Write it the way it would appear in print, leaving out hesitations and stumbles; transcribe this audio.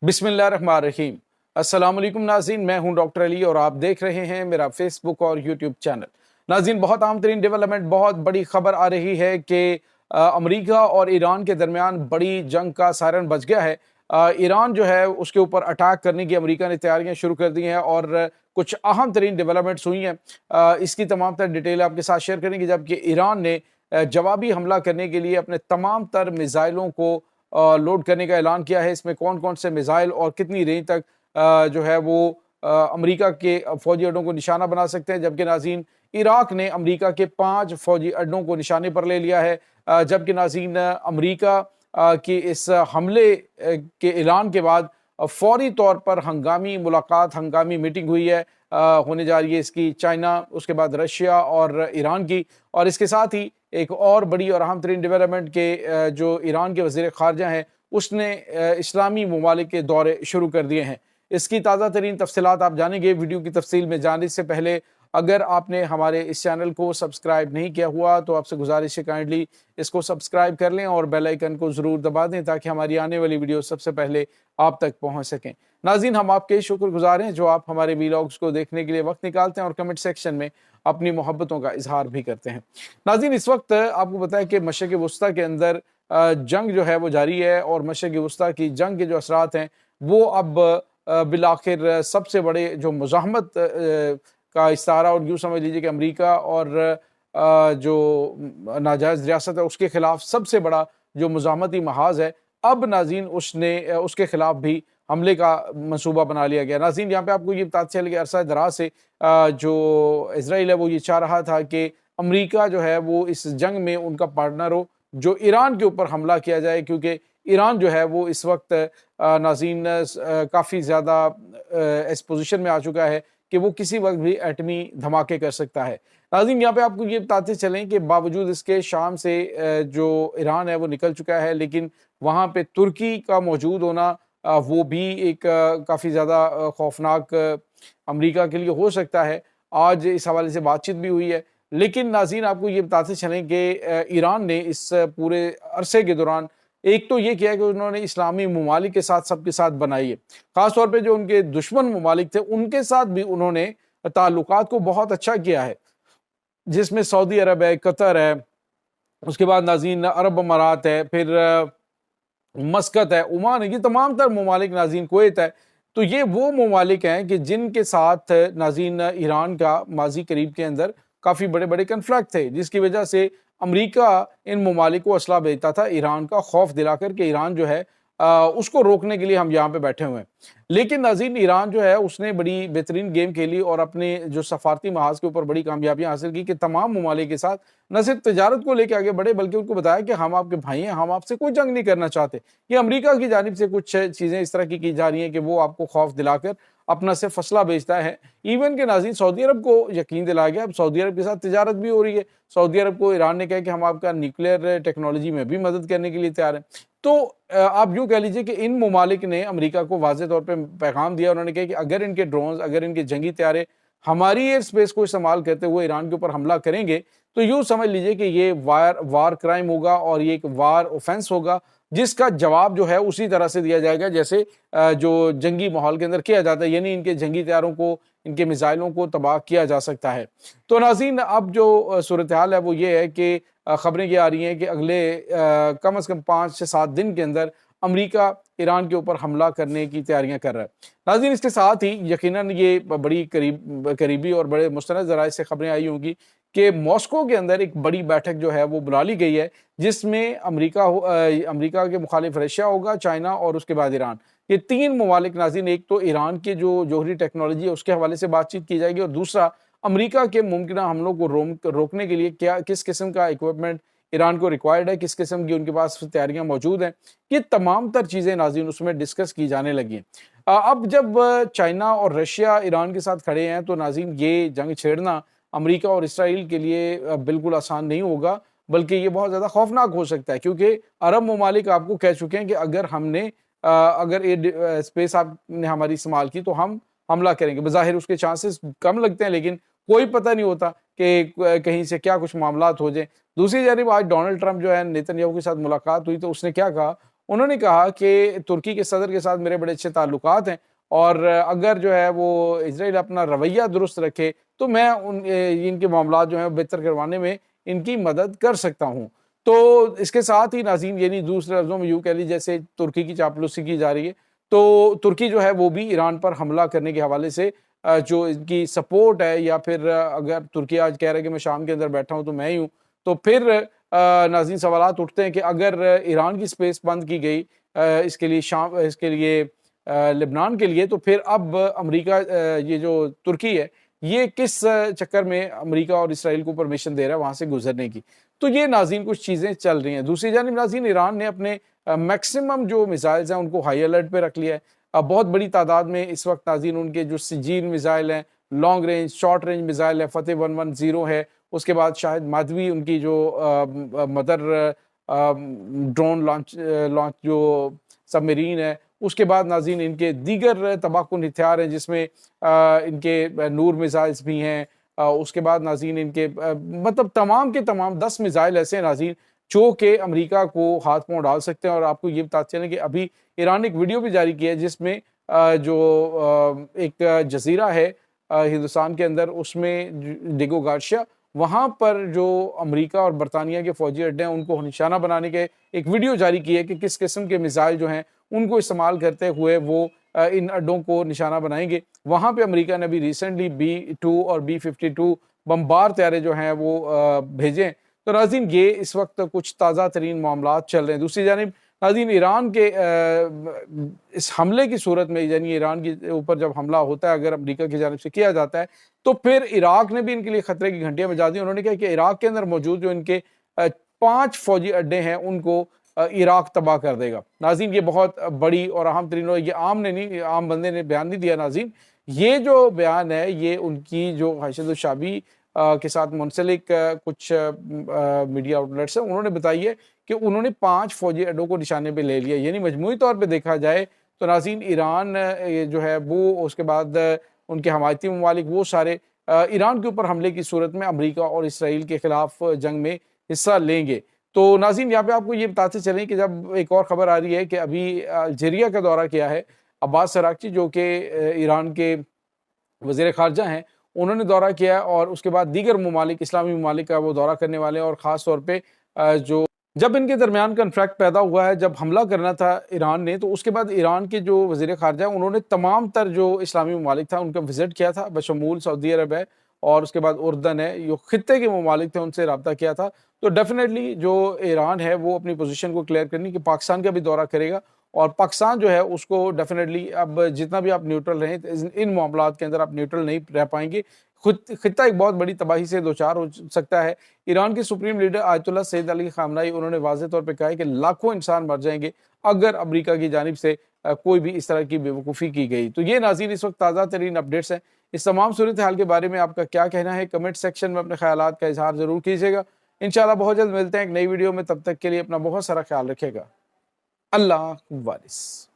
बिस्मिल्लाहिर्रहमानिर्रहीम। अस्सलाम वालेकुम नाज़रीन, मैं हूं डॉक्टर अली और आप देख रहे हैं मेरा फेसबुक और यूट्यूब चैनल। नाज़रीन, बहुत अहम तरीन डेवलपमेंट, बहुत बड़ी खबर आ रही है कि अमेरिका और ईरान के दरमियान बड़ी जंग का सायरन बज गया है। ईरान जो है उसके ऊपर अटैक करने की अमेरिका ने तैयारियां शुरू कर दी हैं और कुछ अहम तरीन डेवलपमेंट्स हुई हैं। इसकी तमाम तर डिटेल आपके साथ शेयर करेंगे, जबकि ईरान ने जवाबी हमला करने के लिए अपने तमाम तर मिसाइलों को लोड करने का ऐलान किया है। इसमें कौन कौन से मिसाइल और कितनी रेंज तक जो है वो अमेरिका के फौजी अड्डों को निशाना बना सकते हैं। जबकि नाज़रीन, इराक ने अमेरिका के 5 फौजी अड्डों को निशाने पर ले लिया है। जबकि नाज़रीन, अमेरिका की इस हमले के ऐलान के बाद फौरी तौर पर हंगामी मुलाकात, हंगामी मीटिंग हुई है, होने जा रही है इसकी चाइना, उसके बाद रशिया और ईरान की। और इसके साथ ही एक और बड़ी और अहम तरीन डेवलपमेंट के जो ईरान के वज़ीर ख़ारजा हैं उसने इस्लामी ममालिक के दौरे शुरू कर दिए हैं। इसकी ताज़ा तरीन तफसीलात आप जानेंगे। वीडियो की तफसील में जाने से पहले अगर आपने हमारे इस चैनल को सब्सक्राइब नहीं किया हुआ तो आपसे गुजारिश है काइंडली इसको सब्सक्राइब कर लें और बेल आइकन को ज़रूर दबा दें ताकि हमारी आने वाली वीडियो सबसे पहले आप तक पहुंच सकें। नाज़रीन, हम आपके शुक्रगुजार हैं जो आप हमारे वीलॉग्स को देखने के लिए वक्त निकालते हैं और कमेंट सेक्शन में अपनी मोहब्बतों का इजहार भी करते हैं। नाज़रीन, इस वक्त आपको पता है कि मशरिक़ वस्ता के अंदर जंग जो है वो जारी है और मशरिक़ वस्ता की जंग के जो असरात हैं वो अब बिलाखिर सबसे बड़े जो मुज़ाहमत का इस्तारा, और यूँ समझ लीजिए कि अमेरिका और जो नाजायज़ रियासत है उसके ख़िलाफ़ सबसे बड़ा जो मुज़ाहमती महाज़ है, अब नाज़रीन उसके ख़िलाफ़ भी हमले का मंसूबा बना लिया गया। नाज़रीन, यहाँ पे आपको ये बताते चले कि अरसा दराज से जो इज़राइल है वो ये चाह रहा था कि अमेरिका जो है वो इस जंग में उनका पार्टनर हो, जो ईरान के ऊपर हमला किया जाए, क्योंकि ईरान जो है वो इस वक्त नाज़रीन काफ़ी ज़्यादा इस पोजीशन में आ चुका है कि वो किसी वक्त भी एटमी धमाके कर सकता है। नाज़रीन, यहाँ पे आपको ये बताते चलें कि बावजूद इसके शाम से जो ईरान है वो निकल चुका है, लेकिन वहाँ पे तुर्की का मौजूद होना वो भी एक काफ़ी ज़्यादा खौफनाक अमेरिका के लिए हो सकता है। आज इस हवाले से बातचीत भी हुई है। लेकिन नाज़रीन, आपको ये बताते चलें कि ईरान ने इस पूरे अरसे के दौरान एक तो ये किया कि उन्होंने इस्लामी ममालिक के साथ सबके साथ बनाई है। ख़ास तौर पे जो उनके दुश्मन ममालिक थे उनके साथ भी उन्होंने ताल्लुकात को बहुत अच्छा किया है, जिसमें सऊदी अरब है, कतर है, उसके बाद नाज़रीन अरब अमारात है, फिर मस्कत है, ओमान है, ये तमाम तर ममालिक, नाज़रीन कुवैत है। तो ये वो ममालिक हैं कि जिनके साथ नाज़रीन ईरान का माजी करीब के अंदर काफ़ी बड़े बड़े कन्फ्लिक्ट थे, जिसकी वजह से अमेरिका इन ममालिक को असला भेजता था ईरान का खौफ दिलाकर कि ईरान जो है उसको रोकने के लिए हम यहाँ पे बैठे हुए हैं। लेकिन नाज़रीन, ईरान जो है उसने बड़ी बेहतरीन गेम खेली और अपने जो सफारती महाज के ऊपर बड़ी कामयाबियां हासिल की कि तमाम ममालिक के साथ न सिर्फ तजारत को लेकर आगे बढ़े बल्कि उनको बताया कि हम आपके भाई हैं, हम आपसे कोई जंग नहीं करना चाहते। ये अमेरिका की जानिब से कुछ चीज़ें इस तरह की जा रही हैं कि वो आपको खौफ दिलाकर अपना से फसला बेचता है। इवन के नाज़रीन, सऊदी अरब को यकीन दिलाया गया, अब सऊदी अरब के साथ तिजारत भी हो रही है। सऊदी अरब को ईरान ने कहा कि हम आपका न्यूक्लियर टेक्नोलॉजी में भी मदद करने के लिए तैयार हैं। तो आप यूँ कह लीजिए कि इन ममालिक ने अमेरिका को वाज़ेह तौर पे पैगाम दिया। उन्होंने कहा कि अगर इनके ड्रोन्स, अगर इनके जंगी तैयारे हमारी एयर स्पेस को इस्तेमाल करते हुए ईरान के ऊपर हमला करेंगे तो यूँ समझ लीजिए कि ये वार क्राइम होगा और ये एक वार ऑफेंस होगा, जिसका जवाब जो है उसी तरह से दिया जाएगा जैसे जो जंगी माहौल के अंदर किया जाता है, यानी इनके जंगी तैयारों को, इनके मिसाइलों को तबाह किया जा सकता है। तो नाज़रीन, अब जो सूरत हाल है वो ये है कि खबरें ये आ रही हैं कि अगले कम से कम 5 से 7 दिन के अंदर अमेरिका ईरान के ऊपर हमला करने की तैयारियां कर रहा है। नाज़रीन, इसके साथ ही यकीनन ये बड़ी करीबी और बड़े मुस्तनद ज़राए से खबरें आई होंगी कि मॉस्को के अंदर एक बड़ी बैठक जो है वो बुला ली गई है, जिसमें अमेरिका के मुखालिफ रशिया होगा, चाइना और उसके बाद ईरान। ये 3 ममालिक नाज़रीन, एक तो ईरान के जो जोहरी टेक्नोलॉजी है उसके हवाले से बातचीत की जाएगी और दूसरा अमेरिका के मुमकिन हमलों को रोकने के लिए किस किस्म का इक्विपमेंट ईरान को रिक्वायर्ड है, किस किस्म की उनके पास तैयारियां मौजूद हैं। ये तमाम तर चीज़ें नाज़रीन उसमें डिस्कस की जाने लगी हैं। अब जब चाइना और रशिया ईरान के साथ खड़े हैं तो नाज़रीन, ये जंग छेड़ना अमेरिका और इसराइल के लिए बिल्कुल आसान नहीं होगा, बल्कि ये बहुत ज़्यादा खौफनाक हो सकता है, क्योंकि अरब ममालिक आपको कह चुके हैं कि अगर ये स्पेस आपने हमारी इस्तेमाल की तो हम हमला करेंगे। बज़ाहिर उसके चांसेस कम लगते हैं, लेकिन कोई पता नहीं होता कि कहीं से क्या कुछ मामलात हो जाए। दूसरी जानिब आज डोनाल्ड ट्रंप जो है, नेतन्याहू के साथ मुलाकात हुई तो उसने क्या कहा, انہوں نے کہا کہ ترکی کے صدر کے ساتھ میرے بڑے اچھے تعلقات ہیں اور اگر جو ہے وہ اسرائیل اپنا رویہ درست رکھے تو میں ان کے معاملات جو ہیں بہتر کروانے میں ان کی مدد کر سکتا ہوں۔ تو اس کے ساتھ ہی ناظرین یعنی دوسرے لفظوں میں یوں کہہ لی جیسے ترکی کی چاپلوسی کی جا رہی ہے، تو ترکی جو ہے وہ بھی ایران پر حملہ کرنے کے حوالے سے جو ان کی سپورٹ ہے، یا پھر اگر ترکی آج کہہ رہا ہے کہ میں شام کے اندر بیٹھا ہوں تو میں ہی ہوں، تو پھر ناظرین سوالات اٹھتے ہیں کہ اگر ایران کی سپیس بند کی گئی اس کے لیے اس کے لیے لبنان کے لیے، تو پھر اب امریکہ یہ جو ترکی ہے یہ کس چکر میں امریکہ اور اسرائیل کو پرمیشن دے رہا ہے وہاں سے گزرنے کی؟ تو یہ ناظرین کچھ چیزیں چل رہی ہیں۔ دوسری جانب ناظرین ایران نے اپنے میکسیمم جو میزائلز ہیں ان کو ہائی الرٹ پہ رکھ لیا ہے۔ بہت بڑی تعداد میں اس وقت ناظرین ان کے جو سجین میزائل ہیں، long range short range missile ہے، فتح 110 ہے، اس کے بعد شاہد مادوی ان کی جو مدر ڈرون لانچ جو سب میرین ہے، اس کے بعد ناظرین ان کے دیگر تباہ کن ہتھیار ہیں جس میں ان کے نور میزائلز بھی ہیں، اس کے بعد ناظرین ان کے مطلب تمام کے تمام 10 میزائل ایسے ہیں ناظرین جو کہ امریکہ کو ہاتھ پاؤں ڈال سکتے ہیں۔ اور آپ کو یہ بتاتے چلیں کہ ابھی ایران نے ایک ویڈیو بھی جاری کی ہے جس میں جو ایک جزیرہ ہے ہندوستان کے اندر، اس میں ڈیگو گارشیا، وہاں پر جو امریکہ اور برطانیہ کے فوجی اڈے ہیں ان کو نشانہ بنانے کے ایک ویڈیو جاری کی ہے کہ کس قسم کے میزائل جو ہیں ان کو استعمال کرتے ہوئے وہ ان اڈوں کو نشانہ بنائیں گے۔ وہاں پہ امریکہ نے بھی ریسنٹلی B-2 اور B-52 بمبار طیارے جو ہیں وہ بھیجے۔ تو ناظرین یہ اس وقت کچھ تازہ ترین معاملات چل رہے ہیں۔ دوسری جانب ناظرین ایران کے اس حملے کی صورت میں، یعنی ایران کے اوپر جب حملہ ہوتا ہے اگر امریکہ کی جانب سے کیا جاتا ہے، تو پھر عراق نے بھی ان کے لیے خطرے کی گھنٹیاں بجا دی۔ انہوں نے کہا کہ عراق کے اندر موجود جو ان کے 5 فوجی اڈے ہیں ان کو عراق تباہ کر دے گا۔ ناظرین یہ بہت بڑی اور اہم ترین، یہ عام نے نہیں، عام بندے نے بیان نہیں دیا ناظرین، یہ جو بیان ہے یہ ان کی جو حاشد الشعبی کے ساتھ منسلک کچھ میڈیا آؤٹلیٹس ہیں انہوں نے بتائی ہے کہ انہوں نے 5 فوجی اڈوں کو نشانے پہ لے لیا۔ یعنی مجموعی طور پہ دیکھا جائے تو ناظرین ایران جو ہے وہ، اس کے بعد ان کے حمایتی ممالک، وہ سارے ایران کے اوپر حملے کی صورت میں امریکہ اور اسرائیل کے خلاف جنگ میں حصہ لیں گے۔ تو ناظرین یہاں پہ آپ کو یہ بتاتے چلیں کہ جب ایک اور خبر آ رہی ہے کہ ابھی الجیریا کا دورہ کیا ہے عباس عراقچی، جو کہ ایران کے وزیر خارجہ ہیں، انہوں نے دورہ کیا اور اس کے بعد دیگر ممالک، اسلامی ممالک کا وہ دورہ کرنے والے ہیں، اور خاص طور پہ جب ان کے درمیان کنفلکٹ پیدا ہوا ہے، جب حملہ کرنا تھا ایران نے، تو اس کے بعد ایران کے جو وزیر خارجہ ہیں انہوں نے تمام تر جو اسلامی ممالک تھا ان کا وزٹ کیا تھا، بشمول سعودی عرب ہے اور اس کے بعد اردن ہے، جو خطے کے ممالک تھے ان سے رابطہ کیا تھا۔ تو ڈیفینیٹلی جو ایران ہے وہ اپنی پوزیشن کو کلیئر کرنی کہ پاکستان کا بھی دورہ کرے گا، اور پاکستان جو ہے اس کو ڈیفینیٹلی اب جتنا بھی آپ نیوٹرل رہیں ان معاملات کے اندر آپ نیوٹرل نہیں رہ پائیں گے۔ خطہ ایک بہت بڑی تباہی سے دوچار ہو سکتا ہے۔ ایران کے سپریم لیڈر آیت اللہ سید علی خامنہئی انہوں نے واضح طور پہ کہا ہے کہ لاکھوں انسان مر جائیں گے اگر امریکہ کی جانب سے کوئی بھی اس طرح کی بے وقوفی کی گئی۔ تو یہ ناظرین اس وقت تازہ ترین اپڈیٹس ہیں۔ اس تمام صورتحال کے بارے میں آپ کا کیا کہنا ہے؟ کمنٹ سیکشن میں اپنے خیالات کا اظہار ضرور کیجیے گا۔ انشاءاللہ بہت جلد ملتے ہیں ایک نئی ویڈیو میں، تب تک کے لیے اپنا بہت سارا خیال رکھیے گا۔ اللہ حافظ۔